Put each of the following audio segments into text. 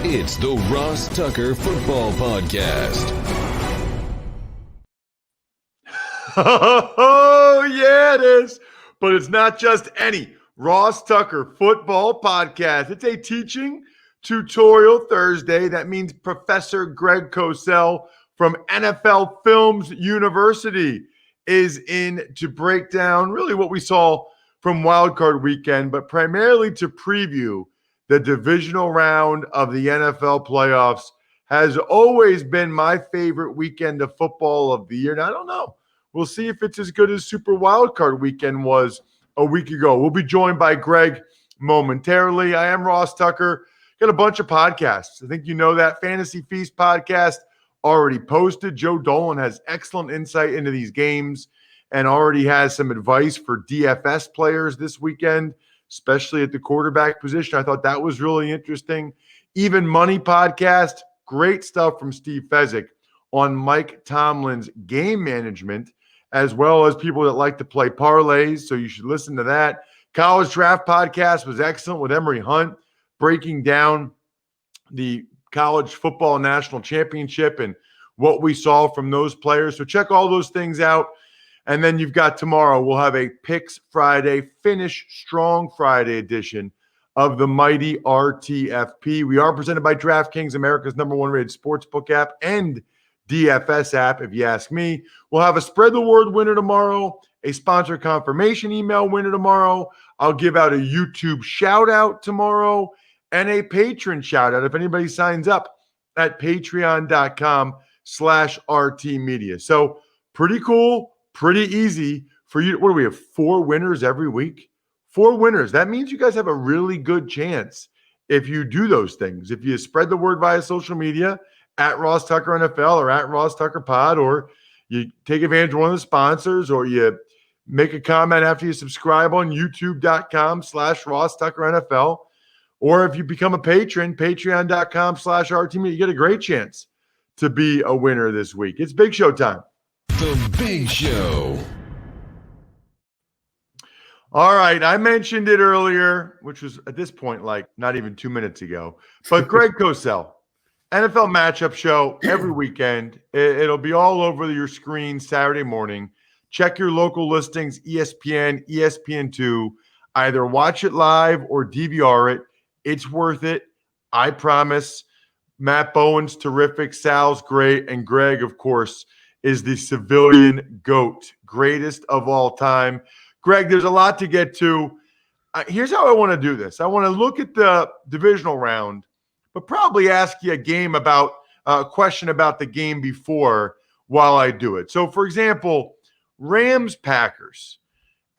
It's the Ross Tucker Football Podcast. Oh, yeah, it is. But it's not just any Ross Tucker Football Podcast. It's a teaching tutorial Thursday. That means Professor Greg Cosell from NFL Films University is in to break down really what we saw from Wildcard Weekend, but primarily to preview the divisional round of the NFL playoffs. Has always been my favorite weekend of football of the year. And I don't know. We'll see if it's as good as Super Wildcard Weekend was a week ago. We'll be joined by Greg momentarily. I am Ross Tucker. Got a bunch of podcasts. I think you know that. Fantasy Feast podcast already posted. Joe Dolan has excellent insight into these games and already has some advice for DFS players this weekend, especially at the quarterback position. I thought that was really interesting. Even Money podcast, great stuff from Steve Fezzik on Mike Tomlin's game management, as well as people that like to play parlays. So you should listen to that. College Draft podcast was excellent with Emory Hunt breaking down the college football national championship and what we saw from those players. So check all those things out. And then you've got tomorrow, we'll have a Picks Friday, Finish Strong Friday edition of the mighty RTFP. We are presented by DraftKings, America's #1 rated sportsbook app and DFS app, if you ask me. We'll have a Spread the Word winner tomorrow, a sponsor confirmation email winner tomorrow. I'll give out a YouTube shout out tomorrow and a patron shout out if anybody signs up at patreon.com/RT Media. So pretty cool. Pretty easy for you. What do we have? 4 winners every week? 4 winners. That means you guys have a really good chance if you do those things. If you spread the word via social media at Ross Tucker NFL or at RossTuckerPod, or you take advantage of one of the sponsors, or you make a comment after you subscribe on youtube.com/RossTuckerNFL, or if you become a patron, patreon.com/RT Media, you get a great chance to be a winner this week. It's Big Show time. The Big Show. All right. I mentioned it earlier, which was at this point like not even 2 minutes ago. But Greg Cosell, NFL matchup show every weekend. It'll be all over your screen Saturday morning. Check your local listings, ESPN, ESPN2. Either watch it live or DVR it. It's worth it. I promise. Matt Bowen's terrific. Sal's great. And Greg, of course, is the civilian GOAT, greatest of all time. Greg, there's a lot to get to. Here's how I want to do this. I want to look at the divisional round, but probably ask you a question about the game before while I do it. So, for example, Rams-Packers.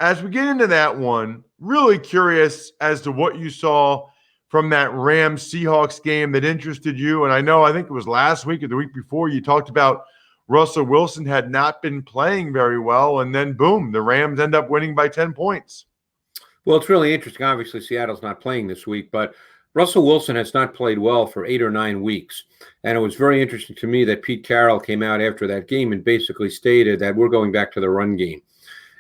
As we get into that one, really curious as to what you saw from that Rams-Seahawks game that interested you. And I think it was last week or the week before you talked about Russell Wilson had not been playing very well, and then boom, the Rams end up winning by 10 points. Well, it's really interesting. Obviously, Seattle's not playing this week, but Russell Wilson has not played well for 8 or 9 weeks. And it was very interesting to me that Pete Carroll came out after that game and basically stated that we're going back to the run game.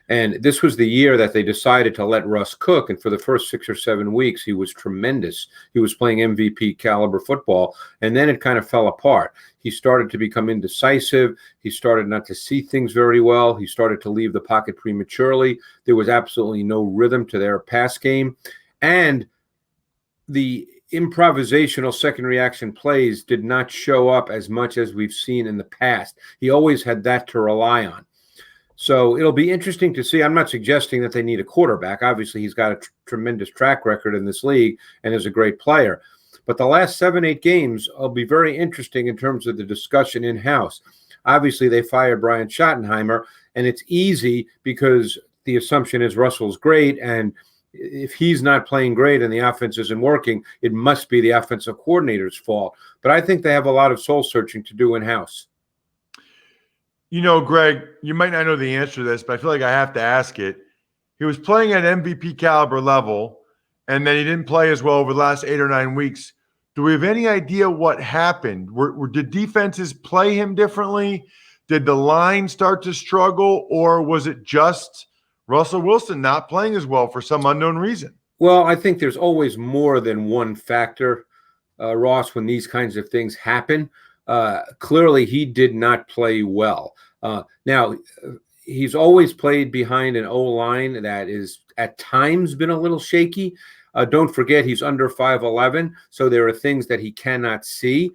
And this was the year that they decided to let Russ cook. And for the first 6 or 7 weeks, he was tremendous. He was playing MVP caliber football. And then it kind of fell apart. He started to become indecisive. He started not to see things very well. He started to leave the pocket prematurely. There was absolutely no rhythm to their pass game. And the improvisational second reaction plays did not show up as much as we've seen in the past. He always had that to rely on. So it'll be interesting to see. I'm not suggesting that they need a quarterback. Obviously, he's got a tremendous track record in this league and is a great player. But the last 7-8 games will be very interesting in terms of the discussion in-house. Obviously, they fired Brian Schottenheimer, and it's easy because the assumption is Russell's great, and if he's not playing great and the offense isn't working, it must be the offensive coordinator's fault. But I think they have a lot of soul-searching to do in-house. You know, Greg, you might not know the answer to this, but I feel like I have to ask it. He was playing at MVP caliber level, and then he didn't play as well over the last 8 or 9 weeks. Do we have any idea what happened? Did defenses play him differently? Did the line start to struggle, or was it just Russell Wilson not playing as well for some unknown reason? Well, I think there's always more than one factor. Ross, when these kinds of things happen. Clearly, he did not play well. Now, he's always played behind an O-line that is at times been a little shaky. Don't forget, he's under 5'11", so there are things that he cannot see.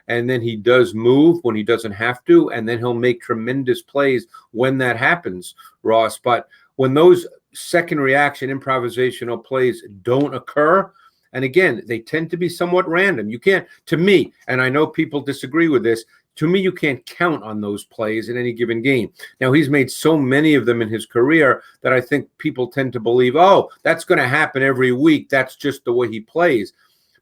And then he does move when he doesn't have to, and then he'll make tremendous plays when that happens, Ross. But when those second reaction improvisational plays don't occur, and again, they tend to be somewhat random. You can't, to me, and I know people disagree with this, to me, you can't count on those plays in any given game. Now, he's made so many of them in his career that I think people tend to believe, oh, that's going to happen every week. That's just the way he plays.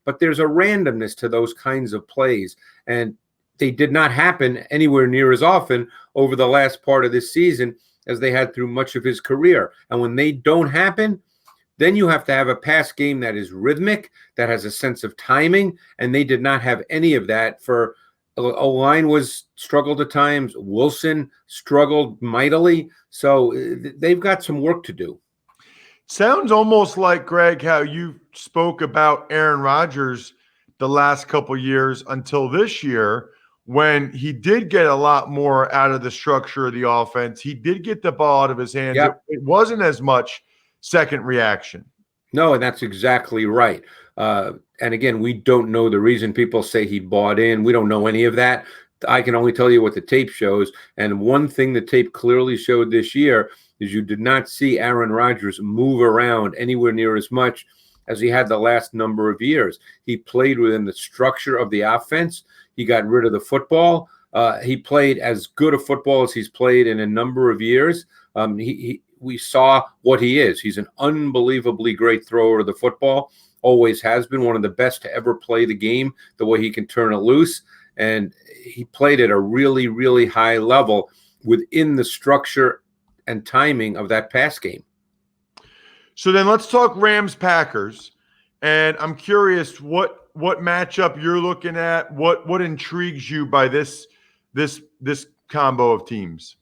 But there's a randomness to those kinds of plays, and they did not happen anywhere near as often over the last part of this season as they had through much of his career. And when they don't happen, then you have to have a pass game that is rhythmic, that has a sense of timing, and they did not have any of that. For O-line was struggled at times. Wilson struggled mightily. So they've got some work to do. Sounds almost like, Greg, how you spoke about Aaron Rodgers the last couple years until this year, when he did get a lot more out of the structure of the offense. He did get the ball out of his hands. Yep. It wasn't as much second reaction. No, and that's exactly right. And again, we don't know the reason people say he bought in. We don't know any of that. I can only tell you what the tape shows. And one thing the tape clearly showed this year is you did not see Aaron Rodgers move around anywhere near as much as he had the last number of years. He played within the structure of the offense. He got rid of the football. He played as good a football as he's played in a number of years. We saw what he is. He's an unbelievably great thrower of the football, always has been, one of the best to ever play the game, the way he can turn it loose. And he played at a really, really high level within the structure and timing of that pass game. So then let's talk Rams-Packers. And I'm curious what matchup you're looking at, what intrigues you by this combo of teams.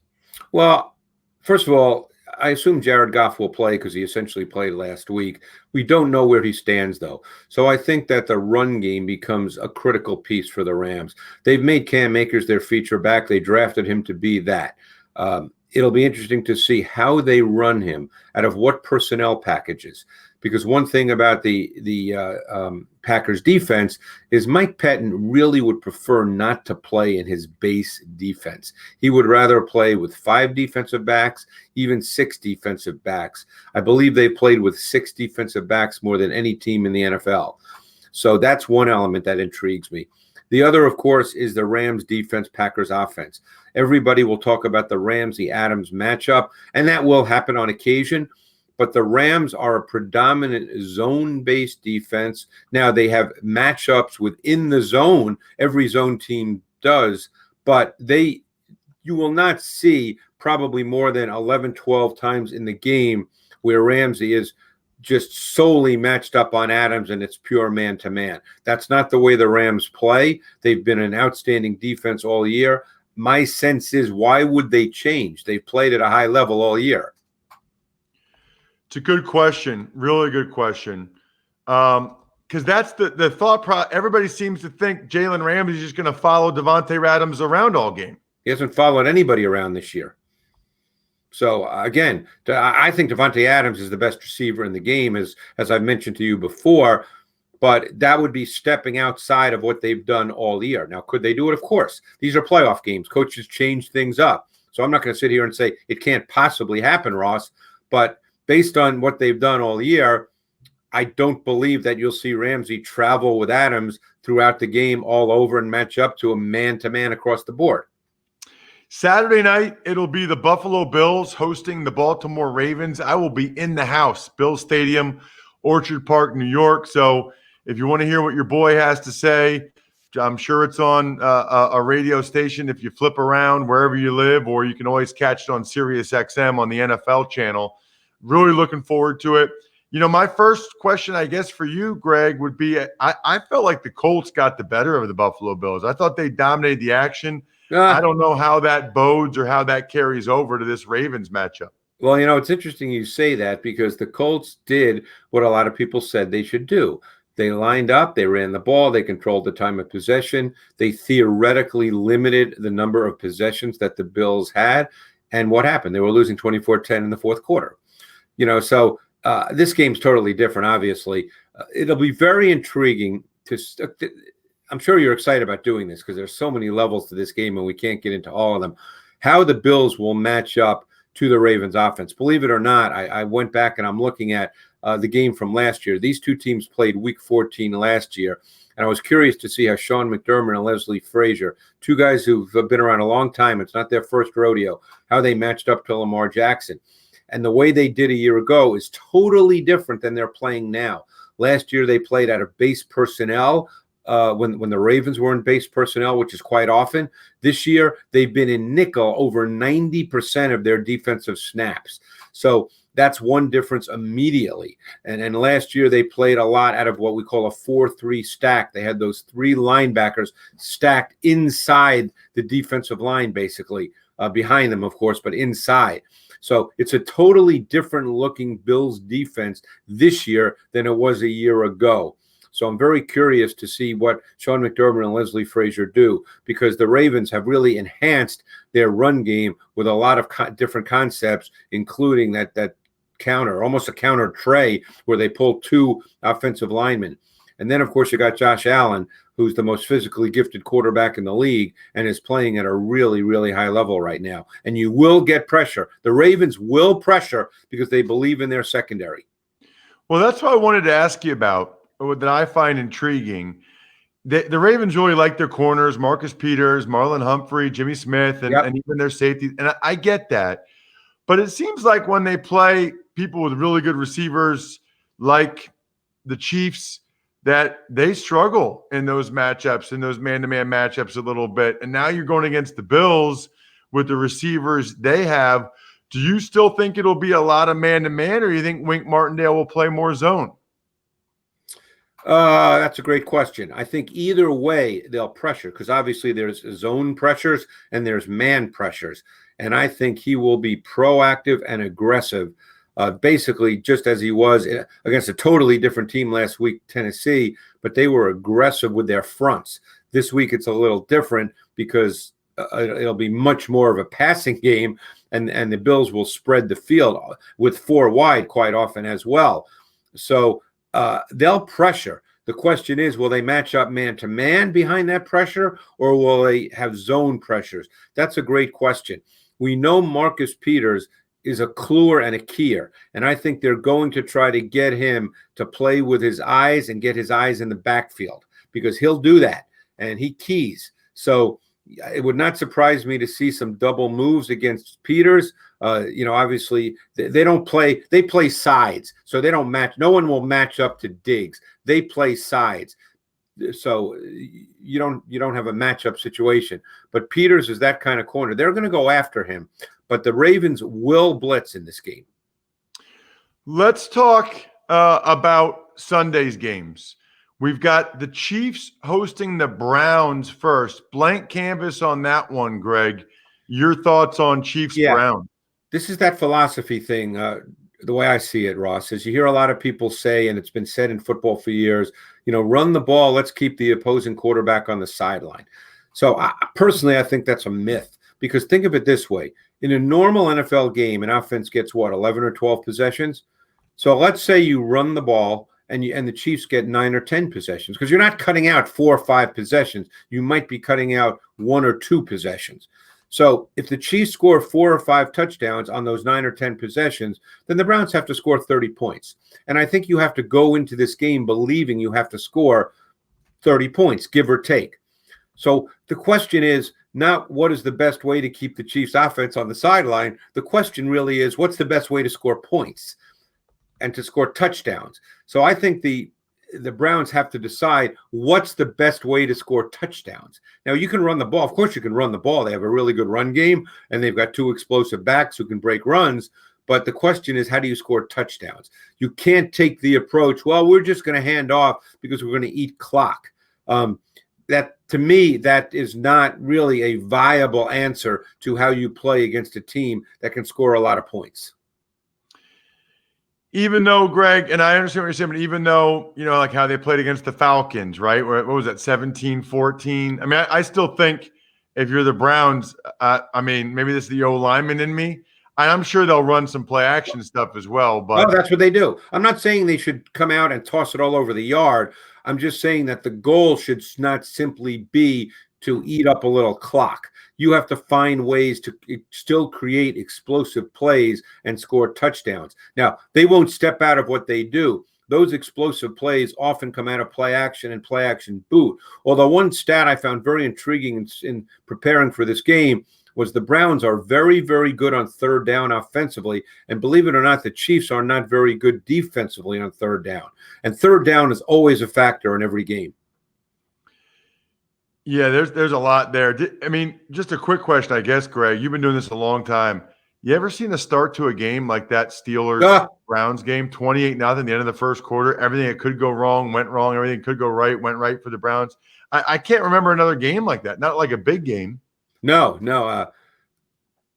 Well, first of all, I assume Jared Goff will play because he essentially played last week. We don't know where he stands, though. So I think that the run game becomes a critical piece for the Rams. They've made Cam Akers their feature back. They drafted him to be that. It'll be interesting to see how they run him, out of what personnel packages. Because one thing about the Packers defense is Mike Pettin really would prefer not to play in his base defense. He would rather play with 5 defensive backs, even 6 defensive backs. I believe they played with 6 defensive backs more than any team in the NFL. So that's one element that intrigues me. The other, of course, is the Rams defense, Packers offense. Everybody will talk about the Ramsey-Adams matchup, and that will happen on occasion. But the Rams are a predominant zone-based defense. Now, they have matchups within the zone. Every zone team does. But you will not see probably more than 11, 12 times in the game where Ramsey is just solely matched up on Adams and it's pure man-to-man. That's not the way the Rams play. They've been an outstanding defense all year. My sense is, why would they change? They've played at a high level all year. It's a good question. Really good question. Because that's the thought process. Everybody seems to think Jalen Ramsey is just going to follow Davante Adams around all game. He hasn't followed anybody around this year. So, again, I think Davante Adams is the best receiver in the game, as I've mentioned to you before. But that would be stepping outside of what they've done all year. Now, could they do it? Of course. These are playoff games. Coaches change things up. So I'm not going to sit here and say it can't possibly happen, Ross. But based on what they've done all year, I don't believe that you'll see Ramsey travel with Adams throughout the game all over and match up to a man-to-man across the board. Saturday night, it'll be the Buffalo Bills hosting the Baltimore Ravens. I will be in the house, Bills Stadium, Orchard Park, New York. So if you want to hear what your boy has to say, I'm sure it's on a radio station if you flip around wherever you live, or you can always catch it on Sirius XM on the NFL channel. Really looking forward to it. You know, my first question, I guess, for you, Greg, would be, I felt like the Colts got the better of the Buffalo Bills. I thought they dominated the action. I don't know how that bodes or how that carries over to this Ravens matchup. Well, you know, it's interesting you say that, because the Colts did what a lot of people said they should do. They lined up, they ran the ball, they controlled the time of possession. They theoretically limited the number of possessions that the Bills had. And what happened? They were losing 24-10 in the fourth quarter. So this game's totally different, obviously. It'll be very intriguing I'm sure you're excited about doing this because there's so many levels to this game and we can't get into all of them. How the Bills will match up to the Ravens offense. Believe it or not, I went back and I'm looking at the game from last year. These two teams played week 14 last year, and I was curious to see how Sean McDermott and Leslie Frazier, two guys who've been around a long time, it's not their first rodeo, how they matched up to Lamar Jackson. And the way they did a year ago is totally different than they're playing now. Last year they played out of base personnel when the Ravens were in base personnel, which is quite often. This year they've been in nickel over 90% of their defensive snaps. So that's one difference immediately. And last year they played a lot out of what we call a 4-3 stack. They had those three linebackers stacked inside the defensive line, basically, behind them, of course, but inside. So it's a totally different looking Bills defense this year than it was a year ago. So I'm very curious to see what Sean McDermott and Leslie Frazier do, because the Ravens have really enhanced their run game with a lot of different concepts, including that counter, almost a counter tray where they pull two offensive linemen. And then, of course, you got Josh Allen, who's the most physically gifted quarterback in the league and is playing at a really, really high level right now. And you will get pressure. The Ravens will pressure because they believe in their secondary. Well, that's what I wanted to ask you about, that I find intriguing. The Ravens really like their corners, Marcus Peters, Marlon Humphrey, Jimmy Smith, and even their safeties. And I get that. But it seems like when they play people with really good receivers like the Chiefs, that they struggle in those matchups, in those man-to-man matchups a little bit. And now you're going against the Bills with the receivers they have. Do you still think it'll be a lot of man-to-man, or you think Wink Martindale will play more zone? That's a great question. I think either way they'll pressure, because obviously there's zone pressures and there's man pressures. And I think he will be proactive and aggressive, basically just as he was against a totally different team last week, Tennessee, but they were aggressive with their fronts. This week it's a little different because it'll be much more of a passing game, and the Bills will spread the field with four wide quite often as well. So they'll pressure. The question is, will they match up man-to-man behind that pressure, or will they have zone pressures? That's a great question. We know Marcus Peters is a cluer and a keyer, and I think they're going to try to get him to play with his eyes and get his eyes in the backfield, because he'll do that, and he keys. So it would not surprise me to see some double moves against Peters. Obviously they don't play, they play sides, so they don't match. No one will match up to Diggs. They play sides. So you don't have a matchup situation. But Peters is that kind of corner. They're going to go after him, but the Ravens will blitz in this game. Let's talk about Sunday's games. We've got the Chiefs hosting the Browns first. Blank canvas on that one, Greg. Your thoughts on Chiefs-Browns? This is that philosophy thing. The way I see it, Ross, is you hear a lot of people say, and it's been said in football for years, run the ball, let's keep the opposing quarterback on the sideline. So personally, I think that's a myth, because think of it this way. In a normal NFL game, an offense gets 11 or 12 possessions. So let's say you run the ball and the Chiefs get 9 or 10 possessions, because you're not cutting out 4 or 5 possessions. You might be cutting out 1 or 2 possessions. So if the Chiefs score 4 or 5 touchdowns on those 9 or 10 possessions, then the Browns have to score 30 points. And I think you have to go into this game believing you have to score 30 points, give or take. So the question is not what is the best way to keep the Chiefs offense on the sideline. The question really is, what's the best way to score points and to score touchdowns? So I think the Browns have to decide what's the best way to score touchdowns. Now, you can run the ball. Of course, you can run the ball. They have a really good run game, and they've got 2 explosive backs who can break runs. But the question is, how do you score touchdowns? You can't take the approach, well, we're just going to hand off because we're going to eat clock. That, to me, that is not really a viable answer to how you play against a team that can score a lot of points. Even though, Greg, and I understand what you're saying, but even though, like how they played against the Falcons, right? What was that, 17-14? I mean, I still think if you're the Browns, I mean, maybe this is the O-lineman in me. I'm sure they'll run some play action stuff as well. But Oh, that's what they do. I'm not saying they should come out and toss it all over the yard. I'm just saying that the goal should not simply be to eat up a little clock. You have to find ways to still create explosive plays and score touchdowns. Now, they won't step out of what they do. Those explosive plays often come out of play action and play action boot. Although one stat I found very intriguing in preparing for this game was the Browns are very, very good on third down offensively. And believe it or not, the Chiefs are not very good defensively on third down. And third down is always a factor in every game. Yeah, there's a lot there. I mean, just a quick question, I guess, Greg. You've been doing this a long time. You ever seen a start to a game like that Steelers-Browns game, 28-0, the end of the first quarter? Everything that could go wrong went wrong. Everything that could go right went right for the Browns. I can't remember another game like that, not like a big game. No.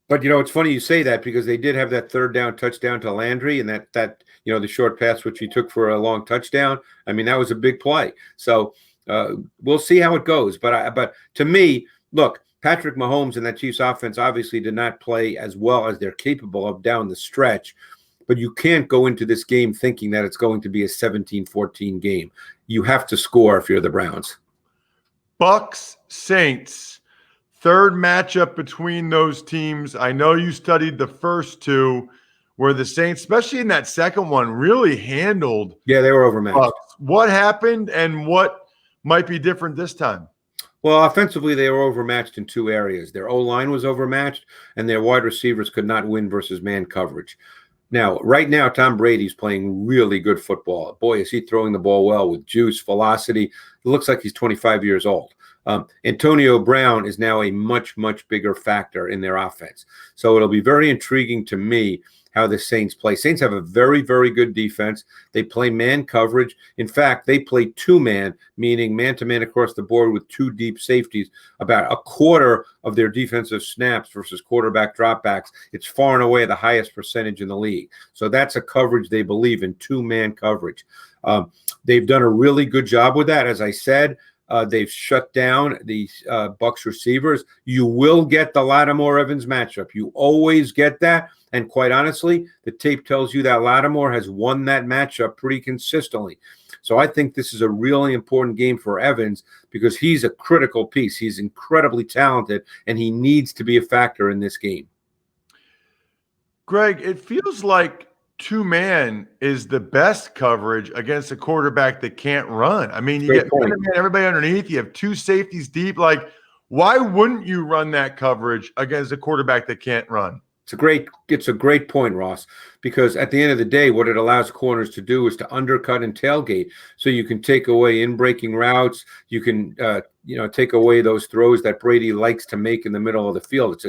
But, it's funny you say that because they did have that third down touchdown to Landry and that the short pass, which he took for a long touchdown. I mean, that was a big play. So we'll see how it goes. But to me, look, Patrick Mahomes and that Chiefs offense obviously did not play as well as they're capable of down the stretch. But you can't go into this game thinking that it's going to be a 17-14 game. You have to score if you're the Browns. Bucks, Saints. Third matchup between those teams. I know you studied the first two where the Saints, especially in that second one, really handled. Yeah, they were overmatched. Bucks. What happened and what might be different this time? Well, offensively, they were overmatched in two areas. Their O-line was overmatched, and their wide receivers could not win versus man coverage. Now, right now, Tom Brady's playing really good football. Boy, is he throwing the ball well with juice, velocity. It looks like he's 25 years old. Antonio Brown is now a much, much bigger factor in their offense. So it'll be very intriguing to me how the Saints play. Saints have a very, very good defense. They play man coverage. In fact, they play two-man, meaning man-to-man across the board with two deep safeties. About a quarter of their defensive snaps versus quarterback dropbacks. It's far and away the highest percentage in the league. So that's a coverage they believe in, two-man coverage. They've done a really good job with that. As I said, they've shut down the Bucs receivers. You will get the Lattimore Evans matchup. You always get that. And quite honestly, the tape tells you that Lattimore has won that matchup pretty consistently. So I think this is a really important game for Evans because he's a critical piece. He's incredibly talented, and he needs to be a factor in this game. Greg, it feels like two-man is the best coverage against a quarterback that can't run. I mean, you get man, everybody underneath. You have two safeties deep. Like, why wouldn't you run that coverage against a quarterback that can't run? It's a great point, Ross, because at the end of the day, what it allows corners to do is to undercut and tailgate. So you can take away in-breaking routes. You can, take away those throws that Brady likes to make in the middle of the field.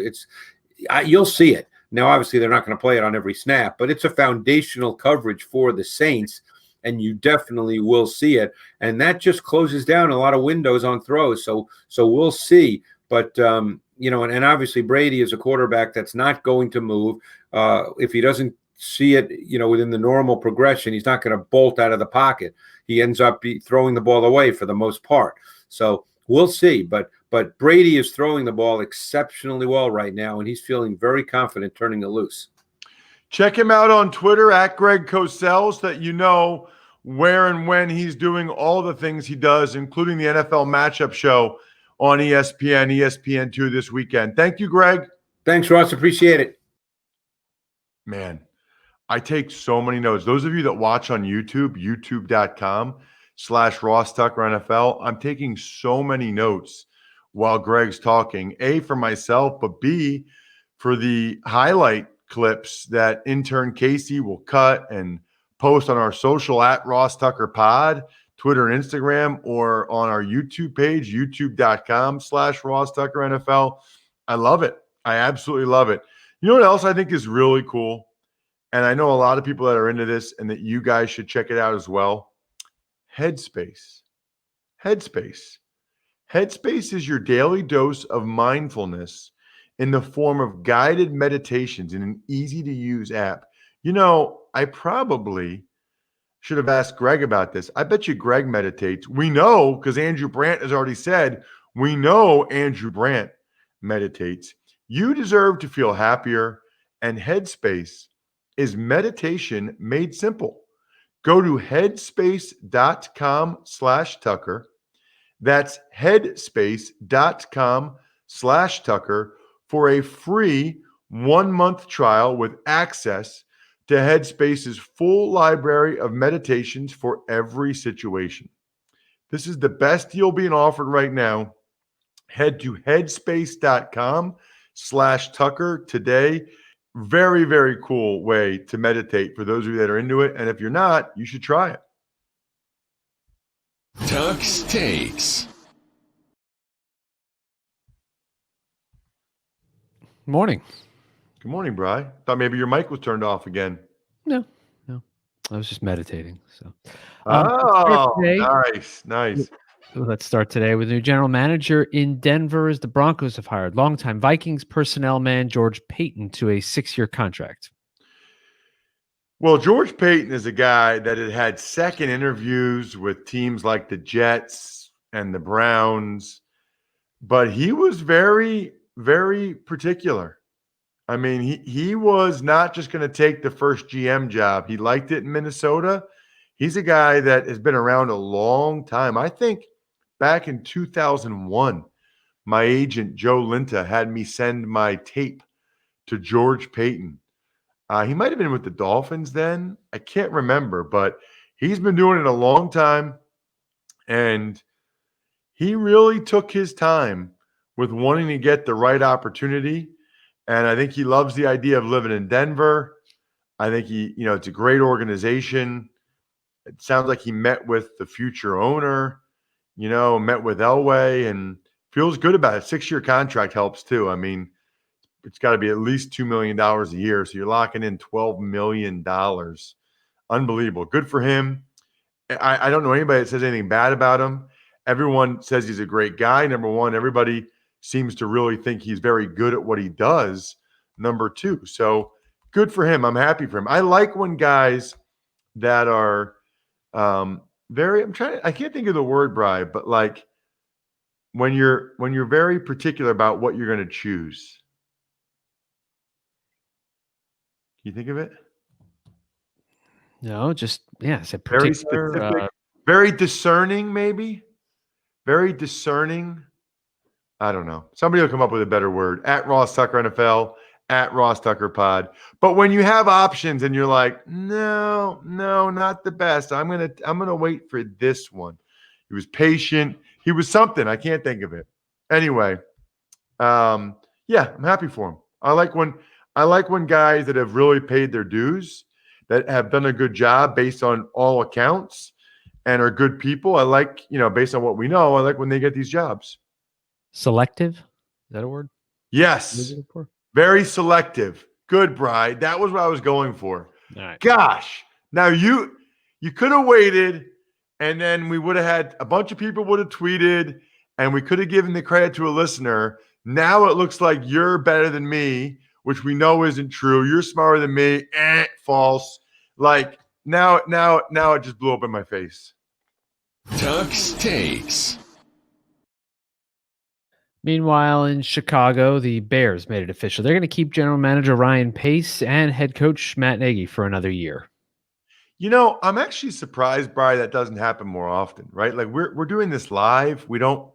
You'll see it. Now, obviously, they're not going to play it on every snap, but it's a foundational coverage for the Saints, and you definitely will see it. And that just closes down a lot of windows on throws. So we'll see. But and obviously Brady is a quarterback that's not going to move. If he doesn't see it, within the normal progression, he's not going to bolt out of the pocket. He ends up throwing the ball away for the most part. So we'll see. But Brady is throwing the ball exceptionally well right now, and he's feeling very confident turning it loose. Check him out on Twitter at Greg Cosell so that you know where and when he's doing all the things he does, including the NFL matchup show on ESPN, ESPN2 this weekend. Thank you, Greg. Thanks, Ross. Appreciate it. Man, I take so many notes. Those of you that watch on YouTube, youtube.com/RossTuckerNFL, I'm taking so many notes while Greg's talking. A, for myself, but B, for the highlight clips that intern Casey will cut and post on our social at RossTuckerPod, Twitter and Instagram, or on our YouTube page, youtube.com/RossTuckerNFL. I love it. I absolutely love it. You know what else I think is really cool? And I know a lot of people that are into this and that you guys should check it out as well. Headspace. Headspace is your daily dose of mindfulness in the form of guided meditations in an easy-to-use app. I probably should have asked Greg about this. I bet you Greg meditates. We know because Andrew Brandt has already said, we know Andrew Brandt meditates. You deserve to feel happier, and Headspace is meditation made simple. Go to headspace.com/Tucker. That's headspace.com/Tucker for a free 1-month trial with access to Headspace's full library of meditations for every situation. This is the best deal being offered right now. Head to headspace.com/Tucker today. Very, very cool way to meditate for those of you that are into it. And if you're not, you should try it. Tuck's Takes. Morning. Good morning, Bri. Thought maybe your mic was turned off again. No. I was just meditating. So, Nice. Let's start today with new general manager in Denver as the Broncos have hired longtime Vikings personnel man George Paton to a 6-year contract. Well, George Paton is a guy that had second interviews with teams like the Jets and the Browns, but he was very, very particular. I mean, he was not just going to take the first GM job. He liked it in Minnesota. He's a guy that has been around a long time. I think back in 2001, my agent, Joe Linta, had me send my tape to George Paton. He might have been with the Dolphins then. I can't remember, but he's been doing it a long time. And he really took his time with wanting to get the right opportunity. And I think he loves the idea of living in Denver. I think it's a great organization. It sounds like he met with the future owner, met with Elway and feels good about it. 6-year contract helps too. I mean, it's got to be at least $2 million a year. So you're locking in $12 million. Unbelievable. Good for him. I don't know anybody that says anything bad about him. Everyone says he's a great guy. Number one, everybody seems to really think he's very good at what he does. Number two, so good for him. I'm happy for him. I like when guys that are I can't think of the word, Bri, but like when you're very particular about what you're going to choose. Can you think of it? No, just, it's a Very particular, specific, very discerning, maybe. Very discerning. I don't know. Somebody will come up with a better word. At Ross Tucker NFL, at RossTuckerPod. But when you have options and you're like, no, not the best. I'm gonna wait for this one. He was patient. He was something. I can't think of it. Anyway, I'm happy for him. I like when guys that have really paid their dues, that have done a good job based on all accounts and are good people. I like, based on what we know, I like when they get these jobs. selective. Is that a word? Yes. Very selective. Good, Bri. That was what I was going for. All right. Gosh. Now you could have waited, and then we would have had a bunch of people would have tweeted, and we could have given the credit to a listener. Now it looks like you're better than me, which we know isn't true. You're smarter than me. False. Like now it just blew up in my face. Tuck's Takes. Meanwhile, in Chicago, the Bears made it official. They're going to keep general manager Ryan Pace and head coach Matt Nagy for another year. I'm actually surprised, Brian, that doesn't happen more often, right? Like we're doing this live. We don't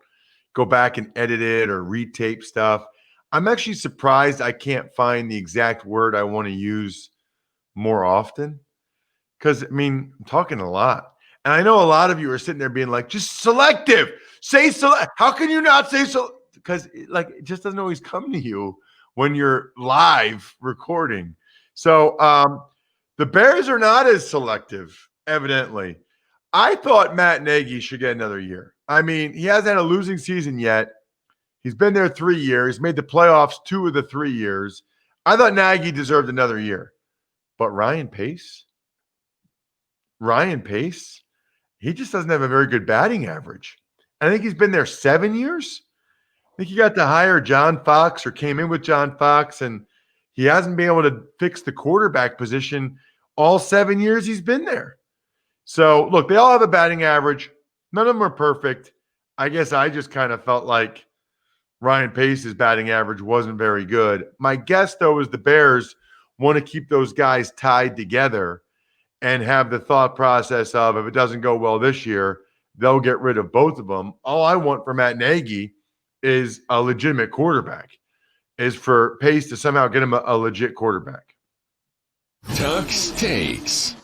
go back and edit it or retape stuff. I'm actually surprised I can't find the exact word I want to use more often. Because, I'm talking a lot. And I know a lot of you are sitting there being like, just selective. Say select. How can you not say so? Because it just doesn't always come to you when you're live recording. So the Bears are not as selective, evidently. I thought Matt Nagy should get another year. He hasn't had a losing season yet. He's been there 3 years, made the playoffs 2 of the 3 years. I thought Nagy deserved another year. But Ryan Pace, he just doesn't have a very good batting average. I think he's been there 7 years. I think he got to hire John Fox or came in with John Fox, and he hasn't been able to fix the quarterback position all 7 years he's been there. So, look, they all have a batting average. None of them are perfect. I guess I just kind of felt like Ryan Pace's batting average wasn't very good. My guess, though, is the Bears want to keep those guys tied together and have the thought process of, if it doesn't go well this year, they'll get rid of both of them. All I want for Matt Nagy is a legitimate quarterback, is for Pace to somehow get him a legit quarterback. Tuck's Takes.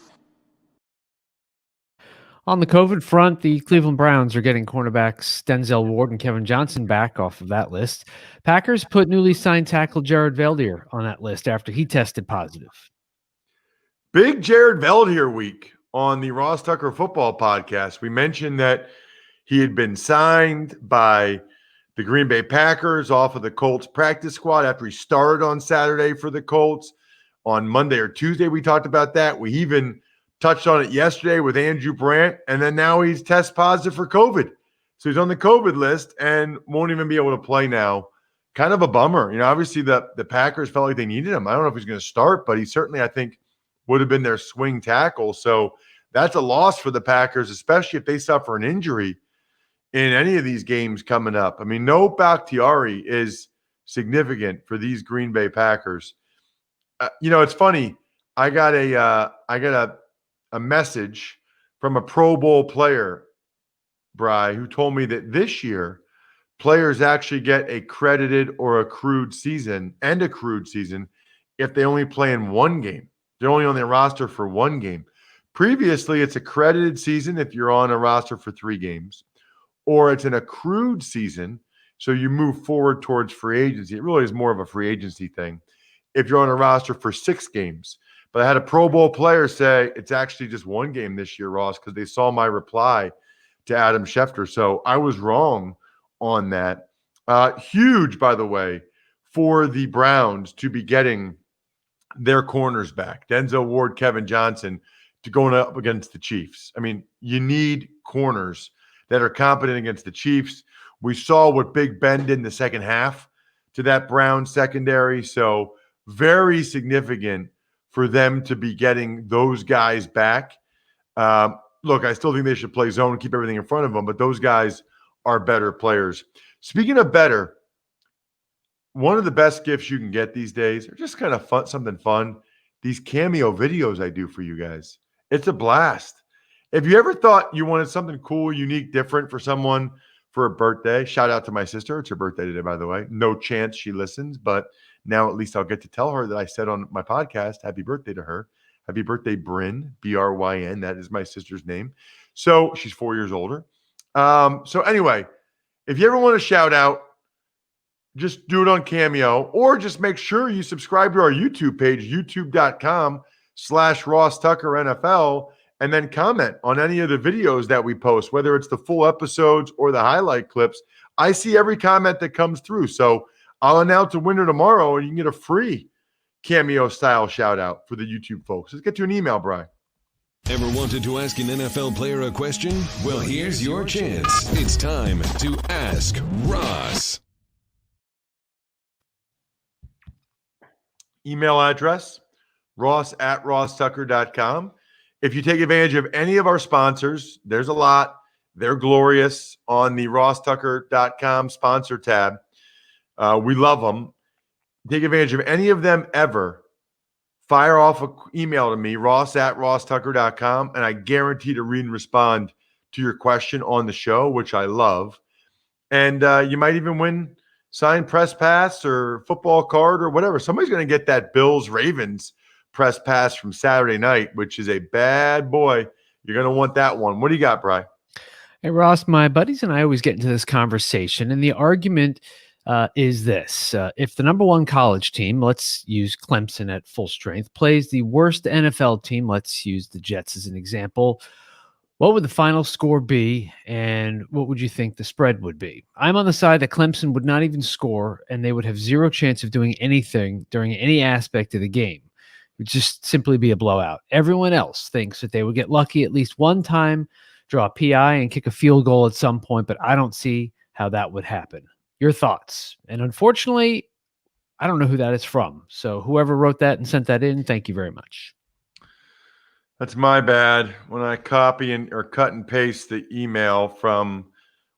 On the COVID front, the Cleveland Browns are getting cornerbacks Denzel Ward and Kevin Johnson back off of that list. Packers put newly signed tackle Jared Veldheer on that list after he tested positive. Big Jared Veldheer week on the Ross Tucker Football Podcast. We mentioned that he had been signed by the Green Bay Packers off of the Colts practice squad after he started on Saturday for the Colts. On Monday or Tuesday, we talked about that. We even touched on it yesterday with Andrew Brandt, and then now he's test positive for COVID. So he's on the COVID list and won't even be able to play now. Kind of a bummer. Obviously the Packers felt like they needed him. I don't know if he's going to start, but he certainly, I think, would have been their swing tackle. So that's a loss for the Packers, especially if they suffer an injury in any of these games coming up. I mean, no Bakhtiari is significant for these Green Bay Packers. It's funny. I got a message from a Pro Bowl player, Bri, who told me that this year players actually get a credited or accrued season if they only play in one game. They're only on their roster for one game. Previously, it's a credited season if you're on a roster for 3 games, or it's an accrued season, so you move forward towards free agency. It really is more of a free agency thing if you're on a roster for 6 games. But I had a Pro Bowl player say it's actually just 1 game this year, Ross, because they saw my reply to Adam Schefter. So I was wrong on that. Huge, by the way, for the Browns to be getting their corners back, Denzel Ward, Kevin Johnson, to going up against the Chiefs. I mean, you need corners that are competent against the Chiefs. We saw what Big Ben did in the second half to that Browns secondary. So very significant for them to be getting those guys back. Look, I still think they should play zone and keep everything in front of them, but those guys are better players. Speaking of better, one of the best gifts you can get these days are just kind of fun, something fun. These cameo videos I do for you guys. It's a blast. If you ever thought you wanted something cool, unique, different for someone for a birthday, shout out to my sister. It's her birthday today, by the way. No chance she listens, but now at least I'll get to tell her that I said on my podcast, happy birthday to her. Happy birthday, Bryn, Bryn. That is my sister's name. So she's 4 years older. So anyway, if you ever want to shout out, just do it on Cameo, or just make sure you subscribe to our YouTube page, youtube.com/RossTuckerNFL, and then comment on any of the videos that we post, whether it's the full episodes or the highlight clips. I see every comment that comes through. So I'll announce a winner tomorrow, and you can get a free Cameo-style shout-out for the YouTube folks. Let's get to an email, Brian. Ever wanted to ask an NFL player a question? Well, here's your chance. It's time to Ask Ross. Email address, ross@rosstucker.com. If you take advantage of any of our sponsors, there's a lot. They're glorious on the rosstucker.com sponsor tab. We love them. Take advantage of any of them ever. Fire off an email to me, ross@rosstucker.com, and I guarantee to read and respond to your question on the show, which I love. And you might even win signed press pass or football card or whatever. Somebody's going to get that Bills-Ravens press pass from Saturday night, which is a bad boy. You're going to want that one. What do you got, Bri? Hey, Ross, my buddies and I always get into this conversation, and the argument is this. If the number 1 college team, let's use Clemson at full strength, plays the worst NFL team, let's use the Jets as an example, what would the final score be, and what would you think the spread would be? I'm on the side that Clemson would not even score, and they would have zero chance of doing anything during any aspect of the game. It would just simply be a blowout. Everyone else thinks that they would get lucky at least one time, draw a PI, and kick a field goal at some point, but I don't see how that would happen. Your thoughts? And unfortunately, I don't know who that is from. So whoever wrote that and sent that in, thank you very much. That's my bad. When I copy or cut and paste the email from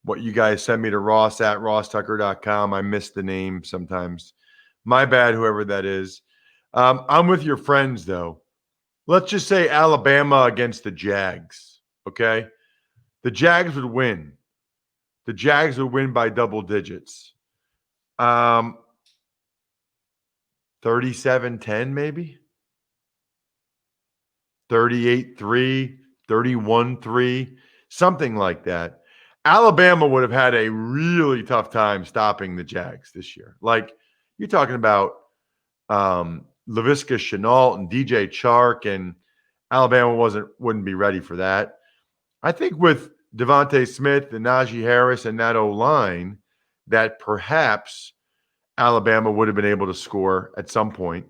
what you guys send me to Ross at RossTucker.com, I miss the name sometimes. My bad, whoever that is. I'm with your friends, though. Let's just say Alabama against the Jags, okay? The Jags would win. The Jags would win by double digits. 37-10 maybe? 38-3, 31-3, something like that. Alabama would have had a really tough time stopping the Jags this year. Like, you're talking about Laviska Shenault and DJ Chark, and Alabama wouldn't be ready for that. I think with Devontae Smith and Najee Harris and that O-line, that perhaps Alabama would have been able to score at some point,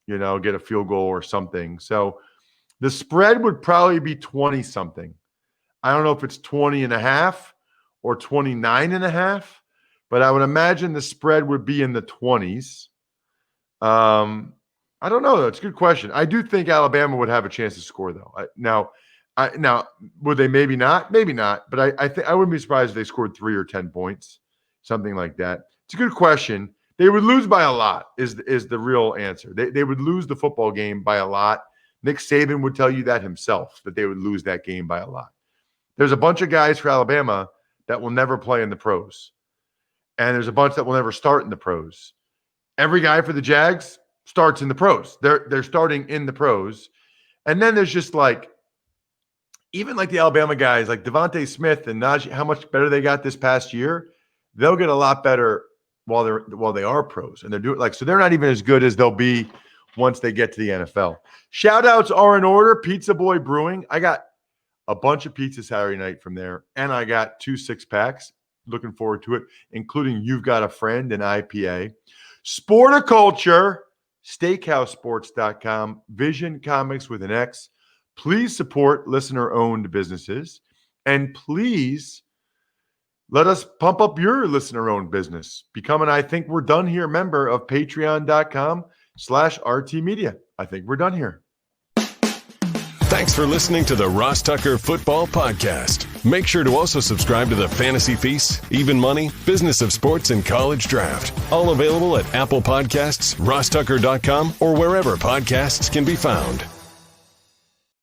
get a field goal or something. So the spread would probably be 20-something. I don't know if it's 20.5 or 29.5, but I would imagine the spread would be in the 20s. I don't know, though. It's a good question. I do think Alabama would have a chance to score, though. Now, would they? Maybe not. Maybe not. But I wouldn't be surprised if they scored 3 or 10 points, something like that. It's a good question. They would lose by a lot is the real answer. They would lose the football game by a lot. Nick Saban would tell you that himself, that they would lose that game by a lot. There's a bunch of guys for Alabama that will never play in the pros. And there's a bunch that will never start in the pros. Every guy for the Jags starts in the pros. They're starting in the pros. And then there's just even the Alabama guys, like Devontae Smith and Najee, how much better they got this past year. They'll get a lot better while they are pros. And they're doing so they're not even as good as they'll be once they get to the NFL. Shout outs are in order. Pizza Boy Brewing. I got a bunch of pizza Saturday night from there, and I got 2 6-packs. Looking forward to it, including You've Got a Friend and IPA. Sporticulture, steakhousesports.com, Vision Comics with an X. Please support listener-owned businesses, and please let us pump up your listener-owned business. Become an I Think We're Done Here member of patreon.com/RTmedia. I think we're done here. Thanks for listening to the Ross Tucker Football Podcast. Make sure to also subscribe to the Fantasy Feast, Even Money, Business of Sports, and College Draft. All available at Apple Podcasts, RossTucker.com, or wherever podcasts can be found.